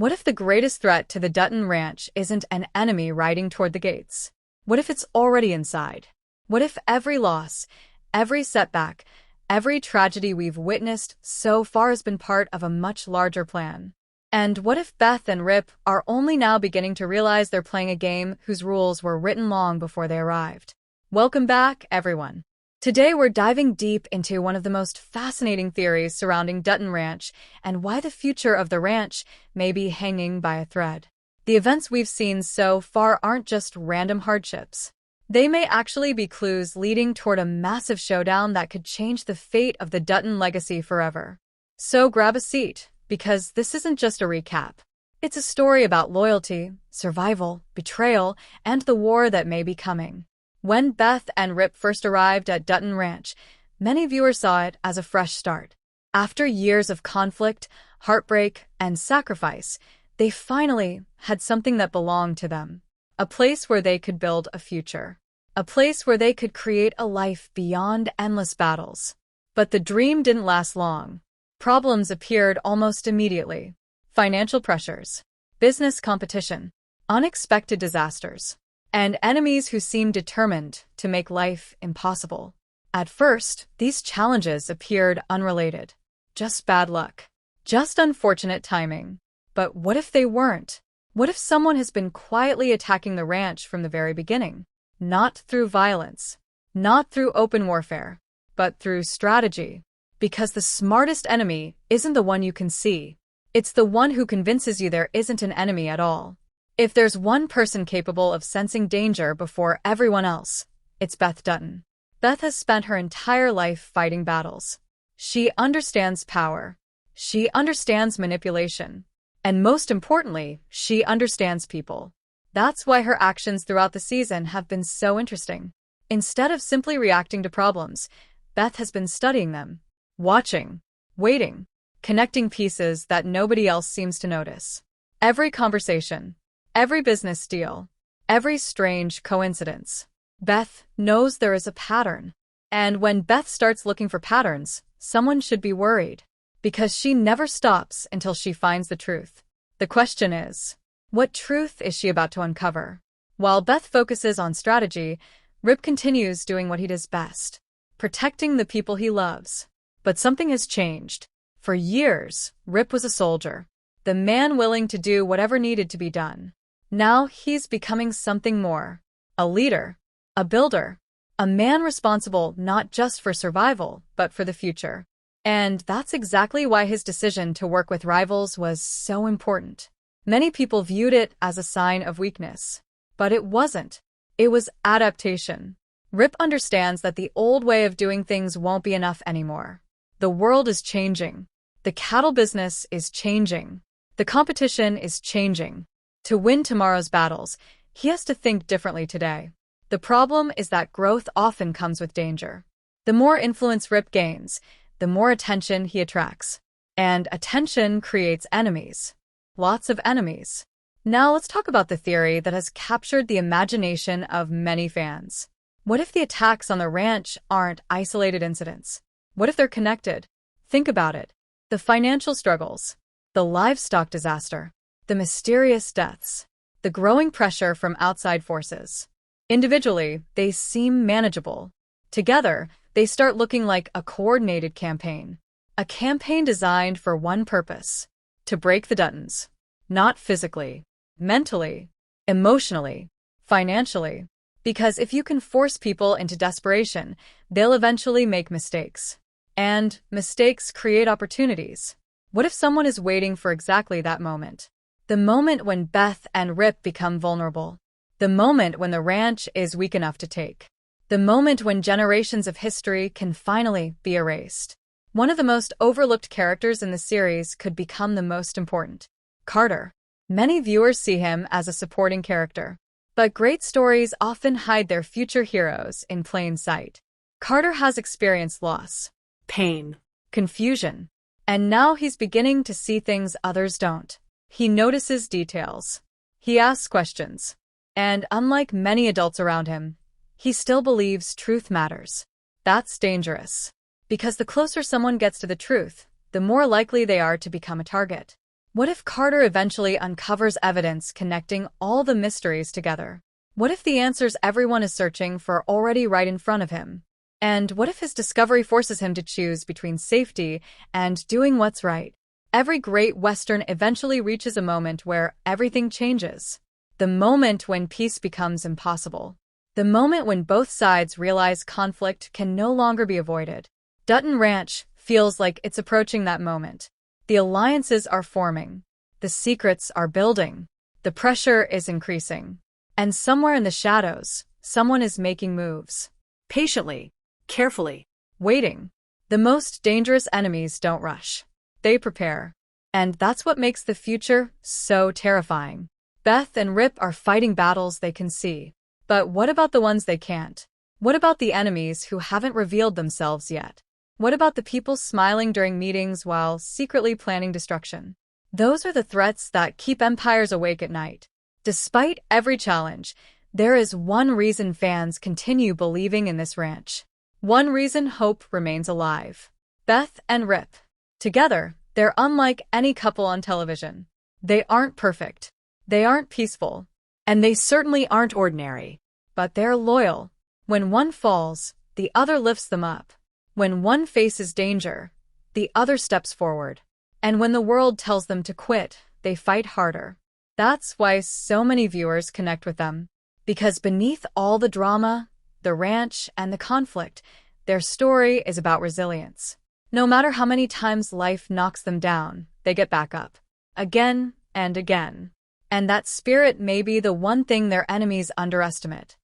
What if the greatest threat to the Dutton Ranch isn't an enemy riding toward the gates? What if it's already inside? What if every loss, every setback, every tragedy we've witnessed so far has been part of a much larger plan? And what if Beth and Rip are only now beginning to realize they're playing a game whose rules were written long before they arrived? Welcome back, everyone. Today we're diving deep into one of the most fascinating theories surrounding Dutton Ranch and why the future of the ranch may be hanging by a thread. The events we've seen so far aren't just random hardships. They may actually be clues leading toward a massive showdown that could change the fate of the Dutton legacy forever. So grab a seat, because this isn't just a recap. It's a story about loyalty, survival, betrayal, and the war that may be coming. When Beth and Rip first arrived at Dutton Ranch, many viewers saw it as a fresh start. After years of conflict, heartbreak, and sacrifice, they finally had something that belonged to them. A place where they could build a future. A place where they could create a life beyond endless battles. But the dream didn't last long. Problems appeared almost immediately. Financial pressures, business competition, unexpected disasters, and enemies who seemed determined to make life impossible. At first, these challenges appeared unrelated. Just bad luck. Just unfortunate timing. But what if they weren't? What if someone has been quietly attacking the ranch from the very beginning? Not through violence, not through open warfare, but through strategy. Because the smartest enemy isn't the one you can see. It's the one who convinces you there isn't an enemy at all. If there's one person capable of sensing danger before everyone else, it's Beth Dutton. Beth has spent her entire life fighting battles. She understands power. She understands manipulation. And most importantly, she understands people. That's why her actions throughout the season have been so interesting. Instead of simply reacting to problems, Beth has been studying them, watching, waiting, connecting pieces that nobody else seems to notice. Every conversation, every business deal, every strange coincidence. Beth knows there is a pattern. And when Beth starts looking for patterns, someone should be worried. Because she never stops until she finds the truth. The question is, what truth is she about to uncover? While Beth focuses on strategy, Rip continues doing what he does best, protecting the people he loves. But something has changed. For years, Rip was a soldier, the man willing to do whatever needed to be done. Now he's becoming something more. A leader, a builder, a man responsible not just for survival, but for the future. And that's exactly why his decision to work with rivals was so important. Many people viewed it as a sign of weakness. But it wasn't. It was adaptation. Rip understands that the old way of doing things won't be enough anymore. The world is changing. The cattle business is changing. The competition is changing. To win tomorrow's battles, he has to think differently today. The problem is that growth often comes with danger. The more influence Rip gains, the more attention he attracts. And attention creates enemies. Lots of enemies. Now let's talk about the theory that has captured the imagination of many fans. What if the attacks on the ranch aren't isolated incidents? What if they're connected? Think about it. The financial struggles, the livestock disaster, the mysterious deaths, the growing pressure from outside forces. Individually, they seem manageable. Together, they start looking like a coordinated campaign. A campaign designed for one purpose: to break the Duttons. Not physically, mentally, emotionally, financially. Because if you can force people into desperation, they'll eventually make mistakes. And mistakes create opportunities. What if someone is waiting for exactly that moment? The moment when Beth and Rip become vulnerable. The moment when the ranch is weak enough to take. The moment when generations of history can finally be erased. One of the most overlooked characters in the series could become the most important. Carter. Many viewers see him as a supporting character. But great stories often hide their future heroes in plain sight. Carter has experienced loss, pain, confusion, and now he's beginning to see things others don't. He notices details. He asks questions. And unlike many adults around him, he still believes truth matters. That's dangerous. Because the closer someone gets to the truth, the more likely they are to become a target. What if Carter eventually uncovers evidence connecting all the mysteries together? What if the answers everyone is searching for are already right in front of him? And what if his discovery forces him to choose between safety and doing what's right? Every great Western eventually reaches a moment where everything changes. The moment when peace becomes impossible. The moment when both sides realize conflict can no longer be avoided. Dutton Ranch feels like it's approaching that moment. The alliances are forming. The secrets are building. The pressure is increasing. And somewhere in the shadows, someone is making moves. Patiently, carefully, waiting. The most dangerous enemies don't rush. They prepare. And that's what makes the future so terrifying. Beth and Rip are fighting battles they can see. But what about the ones they can't? What about the enemies who haven't revealed themselves yet? What about the people smiling during meetings while secretly planning destruction? Those are the threats that keep empires awake at night. Despite every challenge, there is one reason fans continue believing in this ranch. One reason hope remains alive. Beth and Rip. Together, they're unlike any couple on television. They aren't perfect. They aren't peaceful. And they certainly aren't ordinary. But they're loyal. When one falls, the other lifts them up. When one faces danger, the other steps forward. And when the world tells them to quit, they fight harder. That's why so many viewers connect with them. Because beneath all the drama, the ranch, and the conflict, their story is about resilience. No matter how many times life knocks them down, they get back up. Again and again. And that spirit may be the one thing their enemies underestimate.